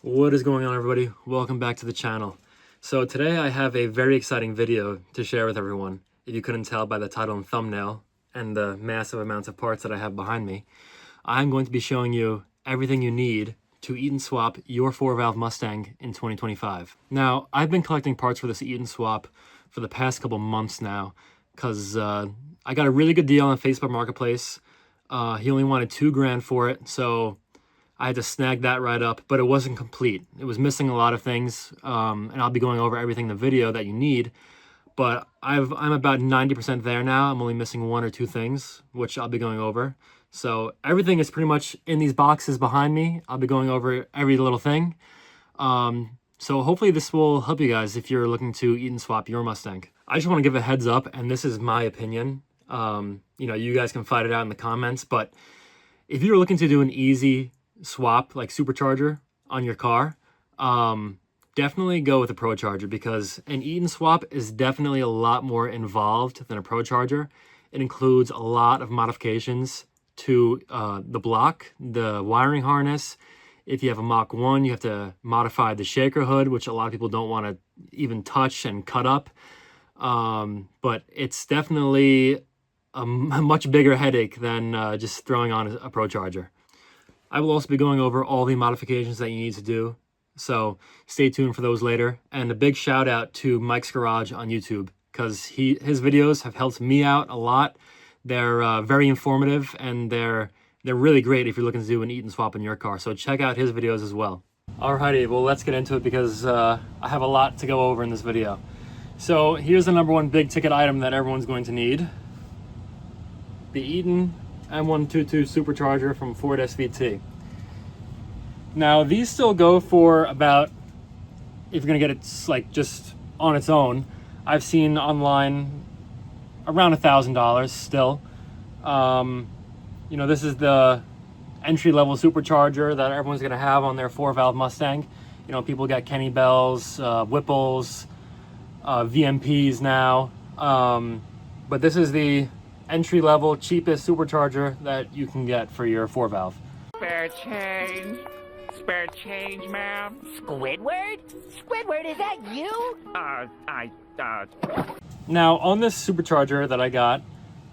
What is going on, everybody? Welcome back to the channel. So today I have a very exciting video to share with everyone. If you couldn't tell by the title and thumbnail and the massive amounts of parts that I have behind me, I'm going to be showing you everything you need to Eaton Swap your 4-valve Mustang in 2025. Now, I've been collecting parts for this Eaton Swap for the past couple months now because I got a really good deal on Facebook Marketplace. He only wanted $2,000 for it, so I had to snag that right up, but it wasn't complete. It was missing a lot of things, and I'll be going over everything in the video that you need. But I'm about 90% there now. I'm only missing one or two things, which I'll be going over. So everything is pretty much in these boxes behind me. I'll be going over every little thing. So hopefully this will help you guys if you're looking to Eaton Swap your Mustang. I just want to give a heads up, and this is my opinion. You guys can fight it out in the comments, but if you're looking to do an easy swap like Supercharger on your car, definitely go with a Pro Charger, because an Eaton Swap is definitely a lot more involved than a Pro Charger. It includes a lot of modifications to the block, the wiring harness. If you have a Mach 1, you have to modify the shaker hood, which a lot of people don't want to even touch and cut up. But it's definitely a much bigger headache than just throwing on a Pro Charger. I will also be going over all the modifications that you need to do, so stay tuned for those later. And a big shout out to Mike's Garage on YouTube, because his videos have helped me out a lot. They're very informative, and they're really great if you're looking to do an Eaton Swap in your car. So check out his videos as well. Alrighty, well, let's get into it, because I have a lot to go over in this video. So here's the number one big ticket item that everyone's going to need: the Eaton M122 Supercharger from Ford SVT. Now, these still go for about, if you're gonna get it like just on its own, I've seen online around $1,000 still. This is the entry-level Supercharger that everyone's gonna have on their 4-valve Mustang. People got Kenny Bells, Whipples, VMPs now, but this is the entry-level, cheapest Supercharger that you can get for your 4-valve. Spare change. Spare change, ma'am. Squidward? Squidward, is that you? Now, on this Supercharger that I got,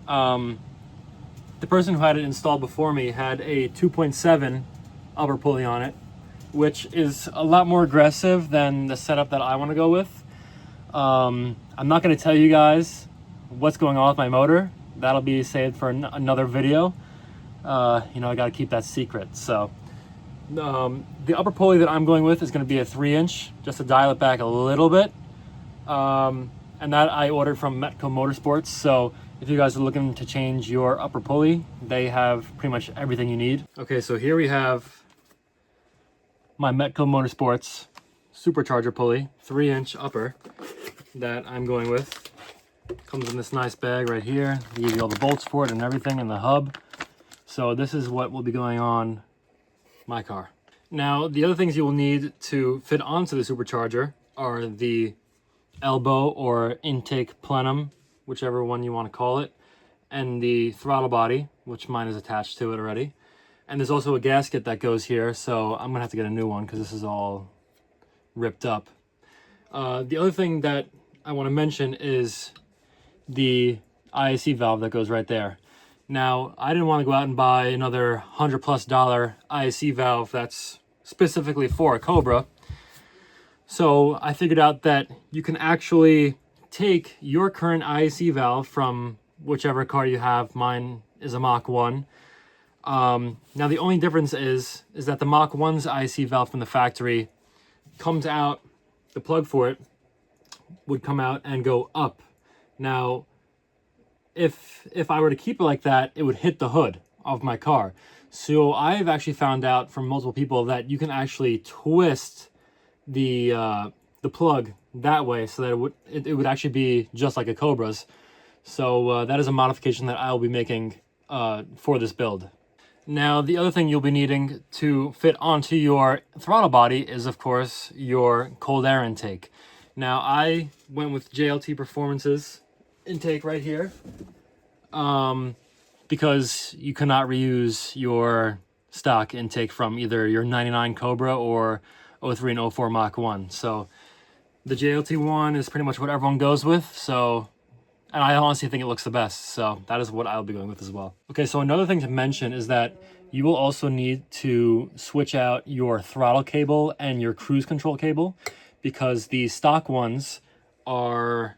the person who had it installed before me had a 2.7 upper pulley on it, which is a lot more aggressive than the setup that I want to go with. I'm not going to tell you guys what's going on with my motor. That'll be saved for another video. I got to keep that secret. So the upper pulley that I'm going with is going to be a 3-inch, just to dial it back a little bit. And that I ordered from Metco Motorsports. So if you guys are looking to change your upper pulley, they have pretty much everything you need. Okay, so here we have my Metco Motorsports Supercharger pulley, 3-inch upper, that I'm going with. Comes in this nice bag right here. They give you all the bolts for it and everything, and the hub. So this is what will be going on my car. Now, the other things you will need to fit onto the Supercharger are the elbow or intake plenum, whichever one you want to call it, and the throttle body, which mine is attached to it already. And there's also a gasket that goes here, so I'm gonna have to get a new one because this is all ripped up. The other thing that I want to mention is the IAC valve that goes right there. Now, I didn't want to go out and buy another $100+ IAC valve that's specifically for a Cobra. So I figured out that you can actually take your current IAC valve from whichever car you have. Mine is a Mach 1. Now the only difference is that the Mach 1's IAC valve from the factory comes out, the plug for it would come out and go up. Now, if I were to keep it like that, it would hit the hood of my car. So I've actually found out from multiple people that you can actually twist the plug that way, so that it would actually be just like a Cobra's. So that is a modification that I'll be making for this build. Now, the other thing you'll be needing to fit onto your throttle body is, of course, your cold air intake. Now, I went with JLT Performance's intake right here, because you cannot reuse your stock intake from either your 99 Cobra or 03 and 04 Mach 1. So the JLT1 is pretty much what everyone goes with. So, and I honestly think it looks the best. So that is what I'll be going with as well. Okay, so another thing to mention is that you will also need to switch out your throttle cable and your cruise control cable, because the stock ones are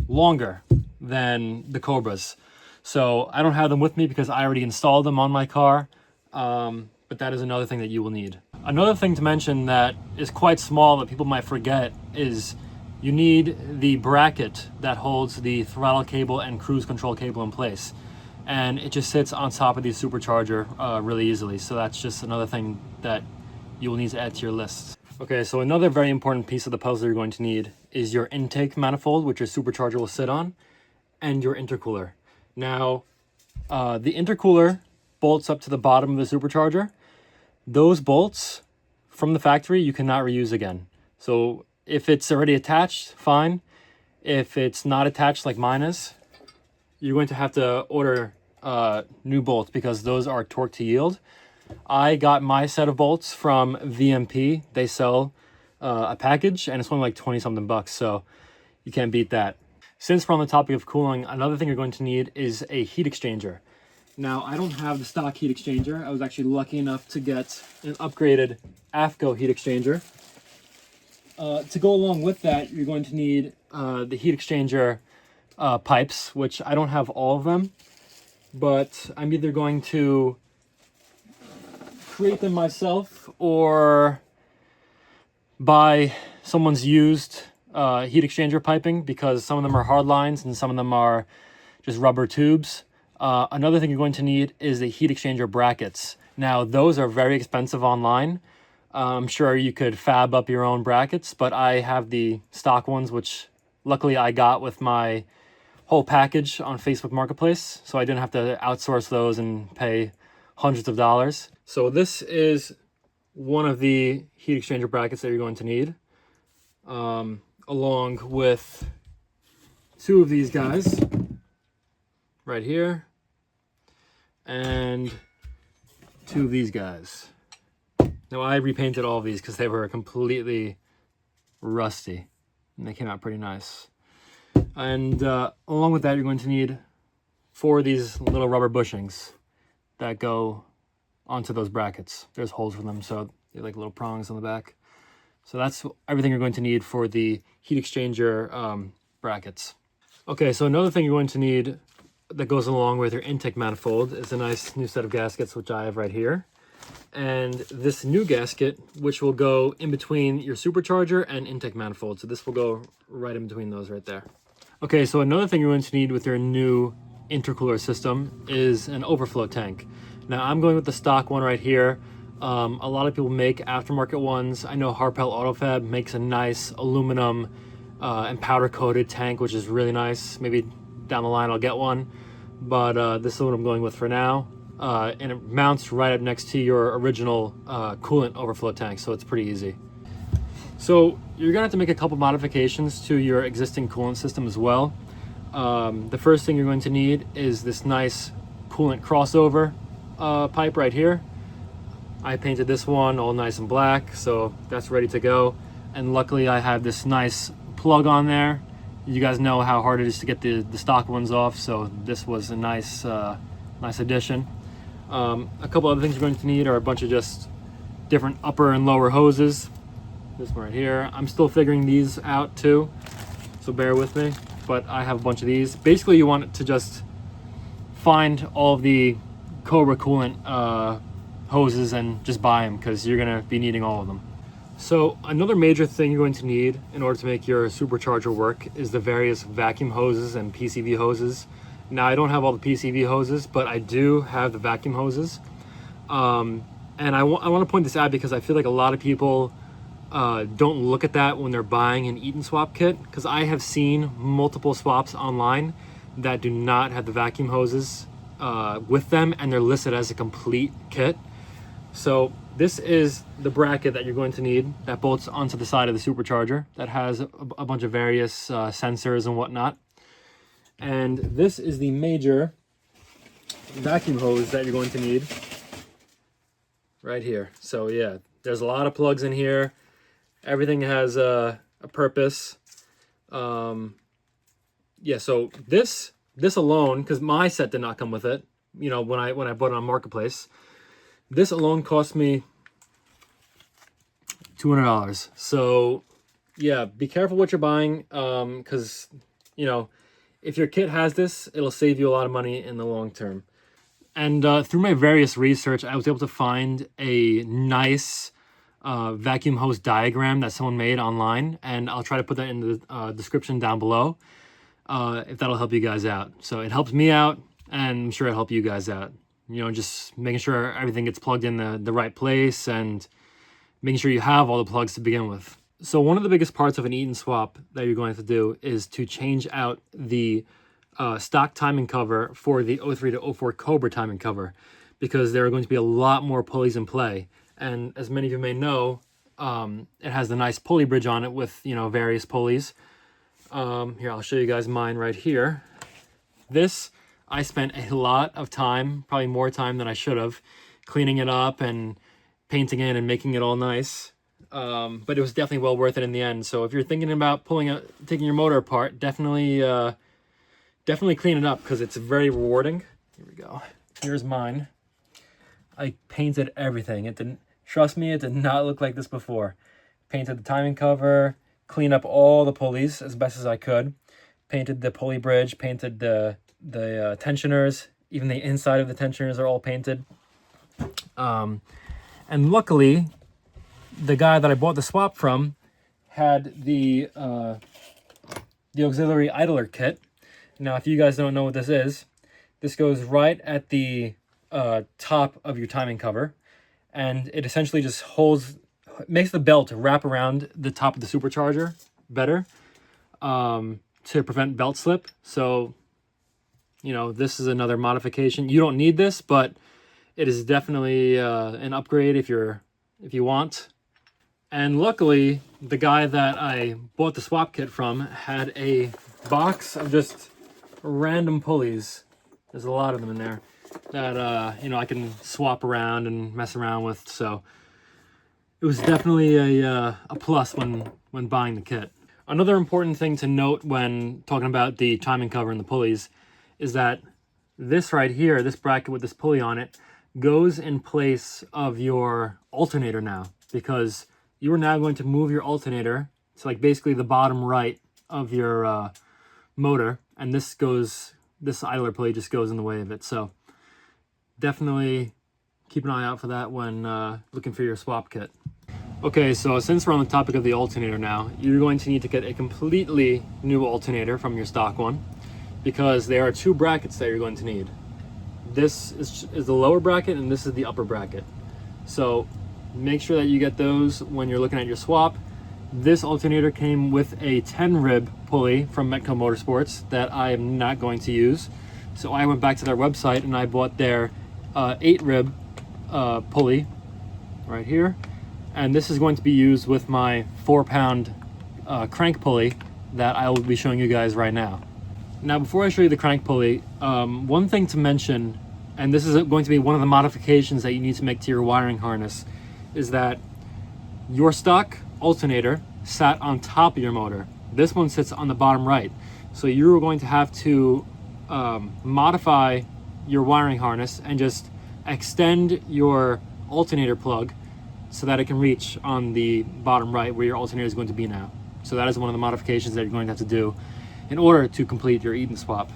longer than the Cobras. So I don't have them with me because I already installed them on my car, but that is another thing that you will need. Another thing to mention that is quite small that people might forget is you need the bracket that holds the throttle cable and cruise control cable in place. And it just sits on top of the supercharger really easily. So that's just another thing that you will need to add to your list. Okay, so another very important piece of the puzzle you're going to need is your intake manifold, which your supercharger will sit on, and your intercooler. Now, the intercooler bolts up to the bottom of the supercharger. Those bolts from the factory you cannot reuse again. So if it's already attached, fine. If it's not attached like mine is, you're going to have to order new bolts because those are torque to yield. I got my set of bolts from VMP. They sell a package and it's only like 20 something bucks, so you can't beat that. Since we're on the topic of cooling, another thing you're going to need is a heat exchanger. Now, I don't have the stock heat exchanger. I was actually lucky enough to get an upgraded AFCO heat exchanger. To go along with that, you're going to need the heat exchanger pipes, which I don't have all of them, but I'm either going to create them myself or buy someone's used heat exchanger piping, because some of them are hard lines and some of them are just rubber tubes. Another thing you're going to need is the heat exchanger brackets. Now, those are very expensive online. I'm sure you could fab up your own brackets, but I have the stock ones, which luckily I got with my whole package on Facebook Marketplace, so I didn't have to outsource those and pay hundreds of dollars. So this is one of the heat exchanger brackets that you're going to need, along with two of these guys right here and two of these guys. Now, I repainted all of these because they were completely rusty and they came out pretty nice. And along with that, you're going to need 4 of these little rubber bushings that go onto those brackets. There's holes for them, so they're like little prongs on the back. So that's everything you're going to need for the heat exchanger brackets. Okay, so another thing you're going to need that goes along with your intake manifold is a nice new set of gaskets, which I have right here. And this new gasket, which will go in between your supercharger and intake manifold. So this will go right in between those right there. Okay, so another thing you're going to need with your new intercooler system is an overflow tank. Now, I'm going with the stock one right here. A lot of people make aftermarket ones. I know Harpel Autofab makes a nice aluminum and powder coated tank, which is really nice. Maybe down the line I'll get one, but this is what I'm going with for now. And it mounts right up next to your original coolant overflow tank, so it's pretty easy. So you're gonna have to make a couple modifications to your existing coolant system as well. The first thing you're going to need is this nice coolant crossover pipe right here. I painted this one all nice and black, so that's ready to go. And luckily I have this nice plug on there. You guys know how hard it is to get the stock ones off, so this was a nice addition. A couple other things you're going to need are a bunch of just different upper and lower hoses. This one right here. I'm still figuring these out too, so bear with me, but I have a bunch of these. Basically, you want to just find all of the Cobra coolant hoses and just buy them, because you're going to be needing all of them. So another major thing you're going to need in order to make your supercharger work is the various vacuum hoses and PCV hoses. Now, I don't have all the PCV hoses, but I do have the vacuum hoses. And I want to point this out because I feel like a lot of people don't look at that when they're buying an Eaton Swap kit, because I have seen multiple swaps online that do not have the vacuum hoses with them, and they're listed as a complete kit. So this is the bracket that you're going to need that bolts onto the side of the supercharger that has a bunch of various sensors and whatnot. And this is the major vacuum hose that you're going to need right here. So yeah, there's a lot of plugs in here. Everything has a purpose. Yeah, so this alone, because my set did not come with it, you know, when I bought it on Marketplace, this alone cost me $200. So yeah, be careful what you're buying, because you know, if your kit has this, it'll save you a lot of money in the long term. And through my various research, I was able to find a nice vacuum hose diagram that someone made online, and I'll try to put that in the description down below, if that'll help you guys out. So it helps me out, and I'm sure it'll help you guys out. You know, just making sure everything gets plugged in the right place, and making sure you have all the plugs to begin with. So one of the biggest parts of an Eaton swap that you're going to do is to change out the stock timing cover for the 03 to 04 Cobra timing cover, because there are going to be a lot more pulleys in play. And as many of you may know, it has the nice pulley bridge on it with, you know, various pulleys. Here, I'll show you guys mine right here. This, I spent a lot of time, probably more time than I should have, cleaning it up and painting it and making it all nice. But it was definitely well worth it in the end. So if you're thinking about taking your motor apart, definitely clean it up, because it's very rewarding. Here we go. Here's mine. I painted everything. It didn't, trust me, it did not look like this before. Painted the timing cover, cleaned up all the pulleys as best as I could. Painted the pulley bridge, painted the tensioners. Even the inside of the tensioners are all painted. And luckily, the guy that I bought the swap from had the auxiliary idler kit. Now, if you guys don't know what this goes right at the top of your timing cover, and it essentially just makes the belt wrap around the top of the supercharger better, to prevent belt slip. So, you know, this is another modification. You don't need this, but it is definitely an upgrade if you want. And luckily, the guy that I bought the swap kit from had a box of just random pulleys. There's a lot of them in there that you know, I can swap around and mess around with. So it was definitely a plus when buying the kit. Another important thing to note when talking about the timing cover and the pulleys is that this right here, this bracket with this pulley on it, goes in place of your alternator now, because you are now going to move your alternator to like basically the bottom right of your motor, and this idler pulley just goes in the way of it. So definitely keep an eye out for that when looking for your swap kit. Okay, so since we're on the topic of the alternator now, you're going to need to get a completely new alternator from your stock one, because there are two brackets that you're going to need. This is the lower bracket, and this is the upper bracket. So make sure that you get those when you're looking at your swap. This alternator came with a 10 rib pulley from Metco Motorsports that I am not going to use. So I went back to their website and I bought their 8 rib pulley right here. And this is going to be used with my 4-pound crank pulley that I will be showing you guys right now. Now, before I show you the crank pulley, one thing to mention, and this is going to be one of the modifications that you need to make to your wiring harness, is that your stock alternator sat on top of your motor. This one sits on the bottom right. So you're going to have to modify your wiring harness and just extend your alternator plug so that it can reach on the bottom right where your alternator is going to be now. So that is one of the modifications that you're going to have to do in order to complete your Eaton swap.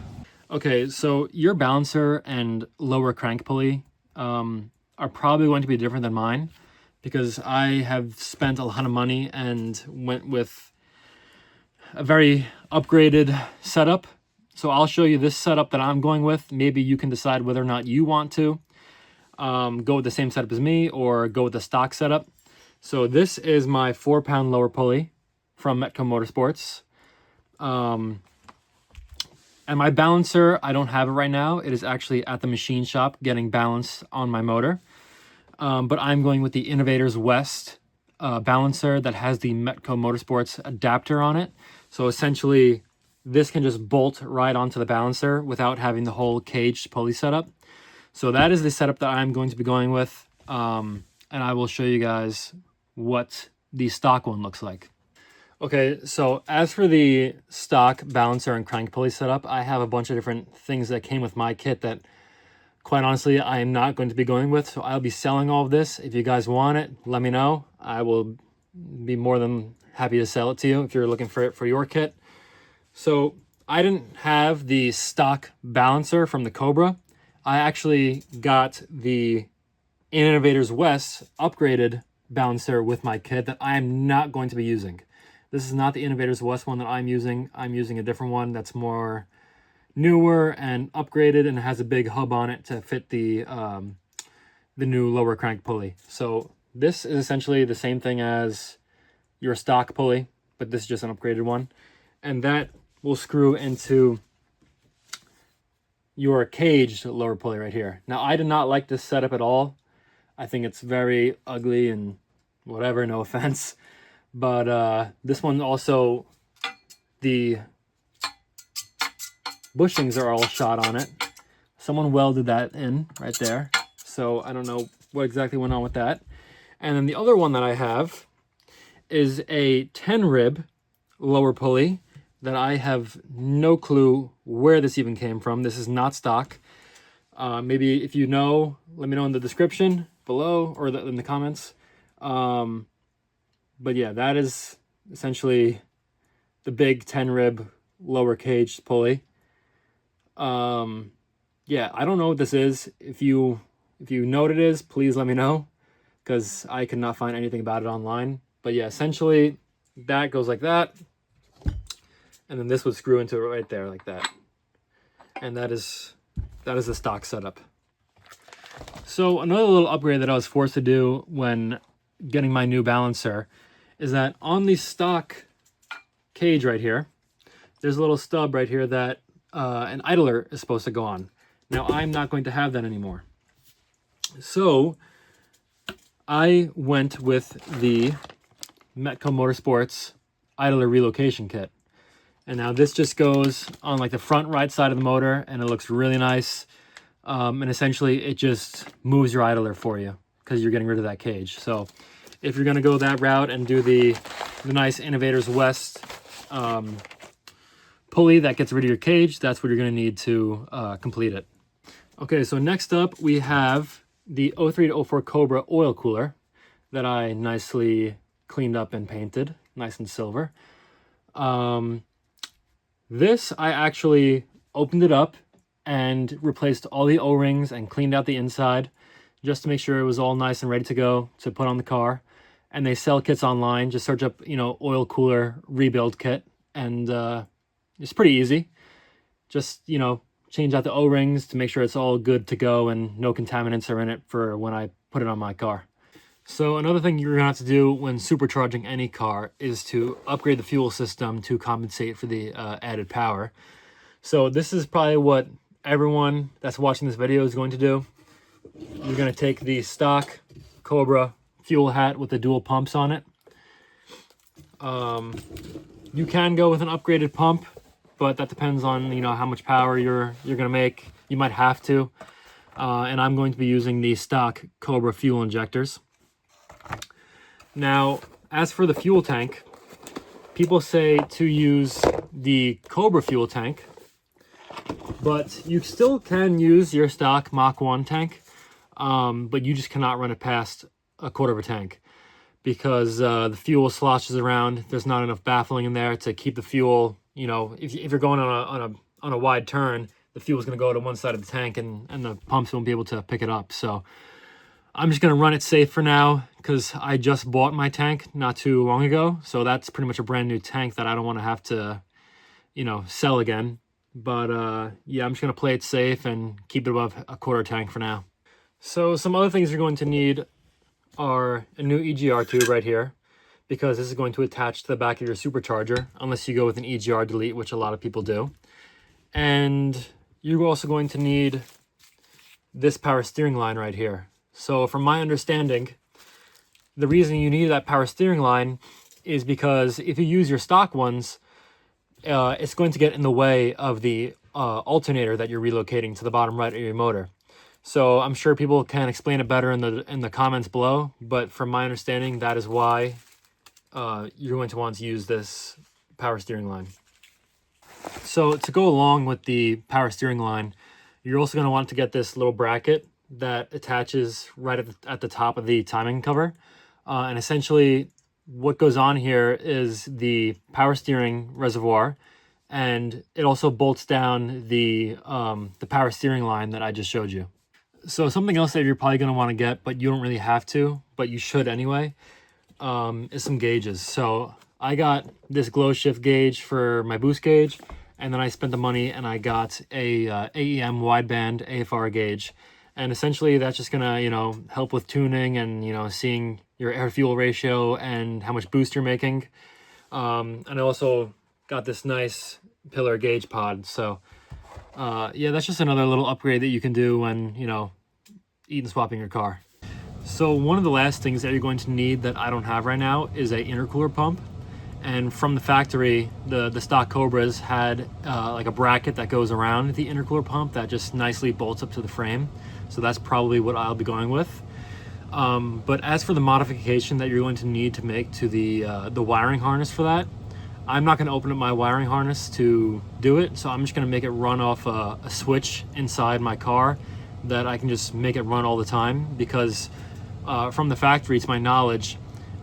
Okay, so your balancer and lower crank pulley are probably going to be different than mine, because I have spent a lot of money and went with a very upgraded setup. So I'll show you this setup that I'm going with. Maybe you can decide whether or not you want to go with the same setup as me or go with the stock setup. So this is my 4-pound lower pulley from Metco Motorsports. And my balancer, I don't have it right now. It is actually at the machine shop getting balanced on my motor. But I'm going with the Innovators West balancer that has the Metco Motorsports adapter on it. So essentially, this can just bolt right onto the balancer without having the whole caged pulley setup. So that is the setup that I'm going to be going with. And I will show you guys what the stock one looks like. Okay, so as for the stock balancer and crank pulley setup, I have a bunch of different things that came with my kit that, quite honestly, I am not going to be going with. So I'll be selling all of this. If you guys want it, let me know. I will be more than happy to sell it to you if you're looking for it for your kit. So I didn't have the stock balancer from the Cobra. I actually got the Innovators West upgraded balancer with my kit that I am not going to be using. This is not the Innovators West one that I'm using. I'm using a different one that's more newer and upgraded and has a big hub on it to fit the new lower crank pulley. So this is essentially the same thing as your stock pulley, but this is just an upgraded one. And that will screw into your caged lower pulley right here. Now, I did not like this setup at all. I think it's very ugly and whatever, no offense. But this one also, the bushings are all shot on it. Someone welded that in right there. So I don't know what exactly went on with that. And then the other one that I have is a 10 rib lower pulley that I have no clue where this even came from. This is not stock. Maybe if you know, let me know in the description below or in the comments. But yeah, that is essentially the big 10 rib lower cage pulley. Yeah, I don't know what this is. If you know what it is, please let me know, because I could not find anything about it online. But yeah, essentially that goes like that. And then this would screw into it right there like that. And that is the stock setup. So another little upgrade that I was forced to do when getting my new balancer is that on the stock cage right here, there's a little stub right here that an idler is supposed to go on. Now, I'm not going to have that anymore. So I went with the Metco Motorsports idler relocation kit. And now this just goes on like the front right side of the motor, and it looks really nice. And essentially it just moves your idler for you because you're getting rid of that cage. So if you're gonna go that route and do the nice Innovators West pulley that gets rid of your cage, that's what you're gonna need to complete it. Okay, so next up we have the 03 to 04 Cobra oil cooler that I nicely cleaned up and painted, nice and silver. This, I actually opened it up and replaced all the O-rings and cleaned out the inside just to make sure it was all nice and ready to go to put on the car. And they sell kits online. Just search up, oil cooler rebuild kit, and it's pretty easy. Just, change out the O-rings to make sure it's all good to go and no contaminants are in it for when I put it on my car. So another thing you're gonna have to do when supercharging any car is to upgrade the fuel system to compensate for the added power. So this is probably what everyone that's watching this video is going to do. You're gonna take the stock Cobra fuel hat with the dual pumps on it. You can go with an upgraded pump, but that depends on how much power you're gonna make. You might have to. And I'm going to be using the stock Cobra fuel injectors. Now, as for the fuel tank, people say to use the Cobra fuel tank, but you still can use your stock Mach 1 tank, but you just cannot run it past a quarter of a tank because the fuel sloshes around. There's not enough baffling in there to keep the fuel, if you're going on a wide turn, the fuel is going to go to one side of the tank and the pumps won't be able to pick it up. So I'm just going to run it safe for now because I just bought my tank not too long ago. So that's pretty much a brand new tank that I don't want to have to, sell again. But yeah, I'm just going to play it safe and keep it above a quarter tank for now. So some other things you're going to need are a new EGR tube right here, because this is going to attach to the back of your supercharger, unless you go with an EGR delete, which a lot of people do. And you're also going to need this power steering line right here. So from my understanding, the reason you need that power steering line is because if you use your stock ones, it's going to get in the way of the alternator that you're relocating to the bottom right of your motor. So I'm sure people can explain it better in the comments below, but from my understanding, that is why you're going to want to use this power steering line. So to go along with the power steering line, you're also going to want to get this little bracket that attaches right at the top of the timing cover. And essentially what goes on here is the power steering reservoir, and it also bolts down the power steering line that I just showed you. So something else that you're probably going to want to get, but you don't really have to, but you should anyway, is some gauges. So I got this glow shift gauge for my boost gauge, and then I spent the money and I got a AEM wideband AFR gauge. And essentially that's just gonna, help with tuning and, seeing your air fuel ratio and how much boost you're making. And I also got this nice pillar gauge pod. So yeah, that's just another little upgrade that you can do when, Eaton swapping your car. So one of the last things that you're going to need that I don't have right now is a intercooler pump. And from the factory, the stock Cobras had like a bracket that goes around the intercooler pump that just nicely bolts up to the frame. So that's probably what I'll be going with. But as for the modification that you're going to need to make to the wiring harness for that, I'm not going to open up my wiring harness to do it. So I'm just going to make it run off a switch inside my car that I can just make it run all the time, because from the factory, to my knowledge,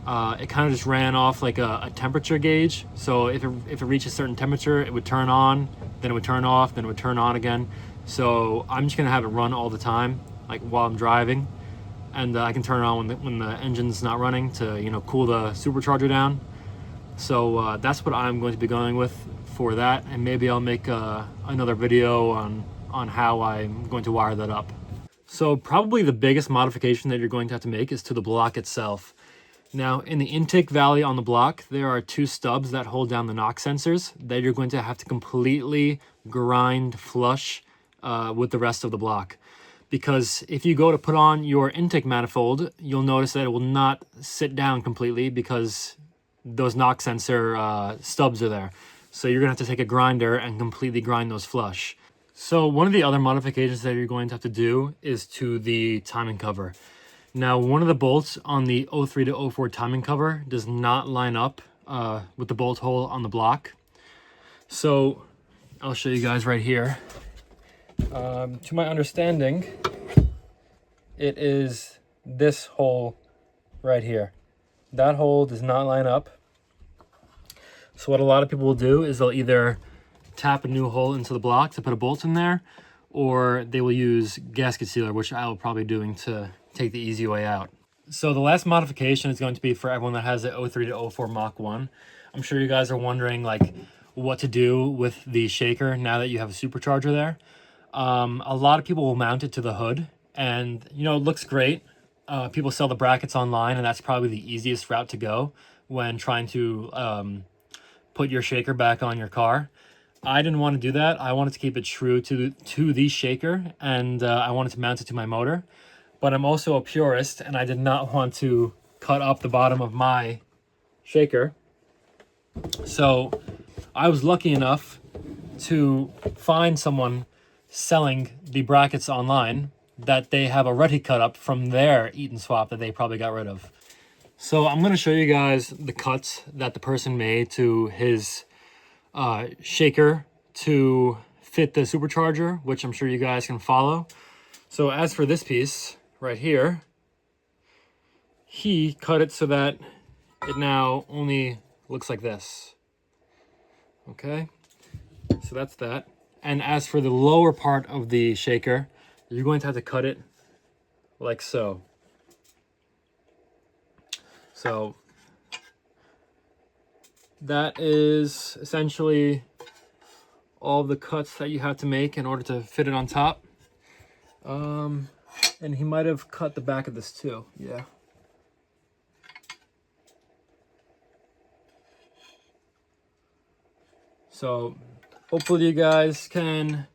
it kind of just ran off like a temperature gauge. So if it reached a certain temperature, it would turn on, then it would turn off, then it would turn on again. So I'm just gonna have it run all the time, like while I'm driving, and I can turn it on when the engine's not running to cool the supercharger down. So that's what I'm going to be going with for that, and maybe I'll make another video on how I'm going to wire that up. So probably the biggest modification that you're going to have to make is to the block itself. Now, in the intake valley on the block, there are two stubs that hold down the knock sensors that you're going to have to completely grind flush with the rest of the block. Because if you go to put on your intake manifold, you'll notice that it will not sit down completely because those knock sensor stubs are there. So you're gonna have to take a grinder and completely grind those flush. So one of the other modifications that you're going to have to do is to the timing cover. Now, one of the bolts on the 03 to 04 timing cover does not line up with the bolt hole on the block. So I'll show you guys right here. To my understanding, it is this hole right here. That hole does not line up. So what a lot of people will do is they'll either tap a new hole into the block to put a bolt in there, or they will use gasket sealer, which I will probably be doing to take the easy way out. So the last modification is going to be for everyone that has the 03 to 04 Mach 1. I'm sure you guys are wondering like what to do with the shaker now that you have a supercharger there. A lot of people will mount it to the hood, and it looks great. People sell the brackets online, and that's probably the easiest route to go when trying to put your shaker back on your car. I didn't want to do that. I wanted to keep it true to the shaker, and I wanted to mount it to my motor. But I'm also a purist, and I did not want to cut up the bottom of my shaker. So I was lucky enough to find someone selling the brackets online that they have already cut up from their Eaton Swap that they probably got rid of. So I'm going to show you guys the cuts that the person made to his shaker to fit the supercharger, which I'm sure you guys can follow. So as for this piece right here, he cut it so that it now only looks like this. Okay, so that's that. And as for the lower part of the shaker, you're going to have to cut it like so. So that is essentially all the cuts that you have to make in order to fit it on top. And he might have cut the back of this too, yeah. So hopefully you guys can,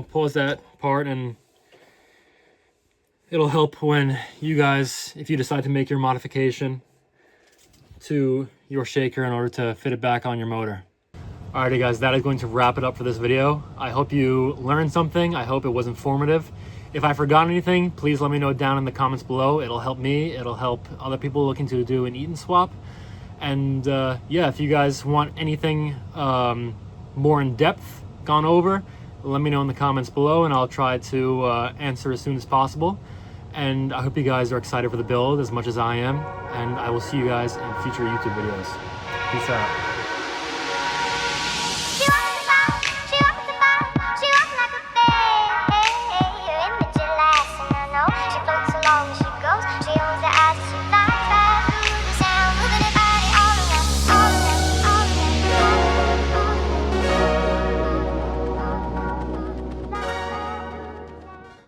pause that part, and it'll help when you guys, if you decide to make your modification to your shaker in order to fit it back on your motor. Alrighty guys, that is going to wrap it up for this video. I hope you learned something. I hope it was informative. If I forgot anything, please let me know down in the comments below. It'll help me, it'll help other people looking to do an Eaton swap. And yeah, if you guys want anything more in depth gone over, let me know in the comments below, and I'll try to answer as soon as possible. And I hope you guys are excited for the build as much as I am, and I will see you guys in future YouTube videos. Peace out.